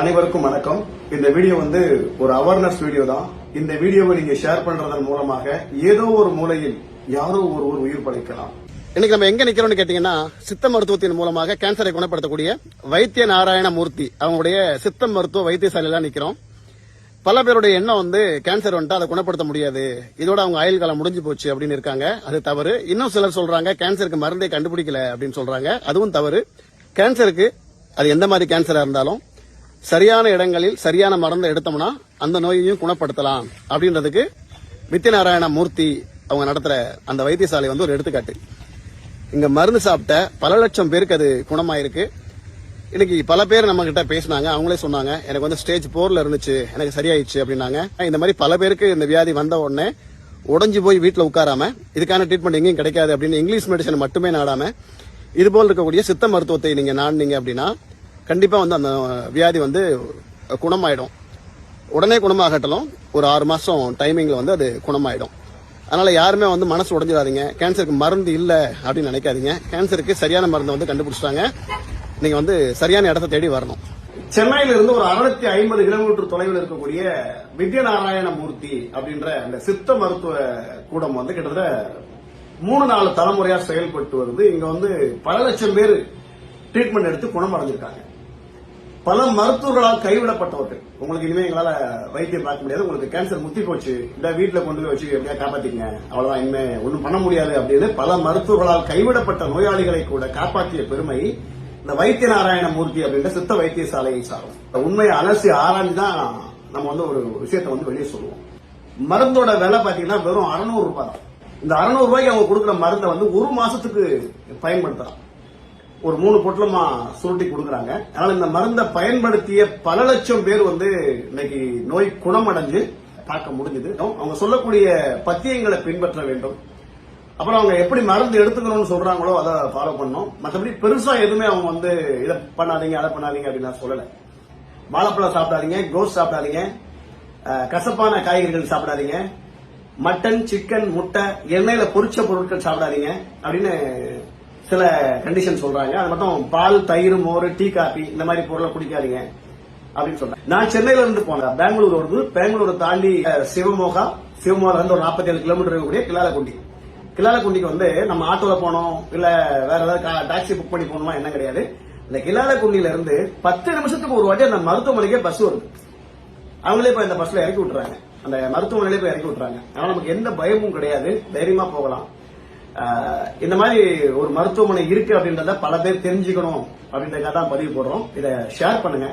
அனைவருக்கும் வணக்கம். இந்த வீடியோ ஒரு அவேர்னஸ் வீடியோ தான். இந்த வீடியோவை நீங்க ஷேர் பண்றதன் மூலமாக ஏதோ ஒரு மூலையில் யாரோ ஒருவர் உயிர் படைக்கலாம். இன்னைக்கு நம்ம எங்க நிக்கிறோம்னு கேட்டீங்கன்னா, சித்த மருத்துவத்தின் மூலமாக கேன்சரை குணப்படுத்தக்கூடிய வைத்திய நாராயண மூர்த்தி அவங்களுடைய சித்த மருத்துவ வைத்தியசாலையில நிக்கிறோம். பல பேருடைய எண்ணம் கேன்சர் வந்துட்டு அதை குணப்படுத்த முடியாது, இதோட அவங்க ஆயுள் காலம் முடிஞ்சு போச்சு அப்படின்னு இருக்காங்க. அது தவறு. இன்னும் சிலர் சொல்றாங்க கேன்சருக்கு மருந்தே கண்டுபிடிக்கல அப்படின்னு சொல்றாங்க. அதுவும் தவறு. கேன்சருக்கு அது எந்த மாதிரி கேன்சரா இருந்தாலும் சரியான இடங்களில் சரியான மருந்தை எடுத்தோம்னா அந்த நோயையும் குணப்படுத்தலாம் அப்படின்றதுக்கு வைத்திய நாராயண மூர்த்தி அவங்க நடத்துற அந்த வைத்தியசாலை ஒரு எடுத்துக்காட்டு. இங்க மருந்து சாப்பிட்ட பல லட்சம் பேருக்கு அது குணமாயிருக்கு. இன்னைக்கு பல பேர் நம்ம கிட்ட பேசினாங்க. அவங்களே சொன்னாங்க, எனக்கு ஸ்டேஜ் 4ல இருந்துச்சு, எனக்கு சரியாயிடுச்சு அப்படின்னாங்க. இந்த மாதிரி பல பேருக்கு இந்த வியாதி வந்த உடனே உடஞ்சு போய் வீட்டுல உட்காராம இதுக்கான ட்ரீட்மெண்ட் எங்கேயும் கிடைக்காது அப்படின்னு இங்கிலீஷ் மெடிசன் மட்டுமே நாடாம இதுபோல் இருக்கக்கூடிய சித்த மருத்துவத்தை நீங்க நாடினீங்க அப்படின்னா கண்டிப்பா அந்த வியாதி குணமாயிடும். உடனே குணமாகட்டலும் ஒரு 6 மாசம் டைமிங்ல அது குணமாயிடும். அதனால யாருமே மனசு உடைஞ்சிடாதீங்க. கேன்சருக்கு மருந்து இல்ல அப்படின்னு நினைக்காதீங்க. கேன்சருக்கு சரியான மருந்து கண்டுபிடிச்சிட்டாங்க. நீங்க சரியான இடத்தை தேடி வரணும். சென்னையில இருந்து ஒரு 650 கிலோமீட்டர் தொலைவில் இருக்கக்கூடிய வைத்திய நாராயண மூர்த்தி அப்படின்ற அந்த சித்த மருத்துவ கூடம் கிட்டத்தட்ட 3-4 தலைமுறையா செயல்பட்டு வருது. இங்க பல லட்சம் பேர் ட்ரீட்மெண்ட் எடுத்து குணமடைஞ்சிருக்காங்க. பல மருத்துவர்களால் கைவிடப்பட்டவர்கள். உங்களுக்கு இனிமே எங்களால வைத்தியம் பார்க்க முடியாது, உங்களுக்கு கேன்சர் முத்தி போச்சு, இந்த வீட்டுல கொண்டு போய் வச்சு எப்படியா காப்பாத்திங்க, அவ்வளவுதான், இனிமே ஒன்னும் பண்ண முடியாது அப்படின்னு பல மருத்துவர்களால் கைவிடப்பட்ட நோயாளிகளை கூட காப்பாற்றிய பெருமை இந்த வைத்திய நாராயண மூர்த்தி அப்படின்ற சித்த வைத்தியசாலையை சாரும். உண்மையை அலசி ஆராய்ஞ்சுதான் நம்ம ஒரு விஷயத்தை வெளியே சொல்லுவோம். மருந்தோட விலை பாத்தீங்கன்னா வெறும் 600 ரூபாய் தான். இந்த 600 ரூபாய்க்கு அவங்க கொடுக்குற மருந்தை 1 மாசத்துக்கு பயன்படுத்தலாம். ஒரு 3 பொட்டலமா சுருட்டி கொடுக்குறாங்க. அதனால இந்த மருந்தை பயன்படுத்திய பல லட்சம் பேர் இன்னைக்கு நோய் குணமடைஞ்சு பார்க்க முடிஞ்சது. அவங்க சொல்லக்கூடிய பத்தியங்களை பின்பற்ற வேண்டும். அப்புறம் அவங்க எப்படி மருந்து எடுத்துக்கணும்னு சொல்றாங்களோ அதை ஃபாலோ பண்ணணும். மற்றபடி பெருசா எதுவுமே அவங்க இதை பண்ணாதீங்க அதை பண்ணாதீங்க அப்படின்னு நான் சொல்லல. வாழைப்பழம் சாப்பிடாதீங்க, கோஸ் சாப்பிடாதீங்க, கசப்பான காய்கறிகள் சாப்பிடாதீங்க, மட்டன், சிக்கன், முட்டை, எண்ணெயில பொரிச்ச பொருட்கள் சாப்பிடாதீங்க அப்படின்னு சில கண்டிஷன் சொல்றாங்க. அது மட்டும் பால், தயிர், மோர், டீ, காபி இந்த மாதிரி பொருளை குடிக்காதீங்க அப்படின்னு சொல்றேன். நான் சென்னையில இருந்து போனேன். பெங்களூர் தாண்டி சிவமோகா இருந்து ஒரு 47 கிலோமீட்டர் இருக்கக்கூடிய கிளாலக்குண்டிக்கு நம்ம ஆட்டோல போனோம், இல்ல வேற ஏதாவது டாக்ஸி புக் பண்ணி போகணுமா என்ன கிடையாது. இந்த கிளாலக்குண்டியில இருந்து 10 நிமிஷத்துக்கு ஒரு வாட்டி அந்த மருத்துவமனைக்கே பஸ் வருது. அவங்களே போய் இந்த பஸ்ல இறக்கி விட்டுறாங்க, அந்த மருத்துவமனையிலே போய் இறக்கி விட்டுறாங்க. அதனால நமக்கு எந்த பயமும் கிடையாது, தைரியமா போகலாம். இந்த மாதிரி ஒரு மருத்துவமனை இருக்கு அப்படின்றத பல பேர் தெரிஞ்சுக்கணும் அப்படின்றதுக்காக தான் பதிவு போடுறோம். இதை ஷேர் பண்ணுங்க.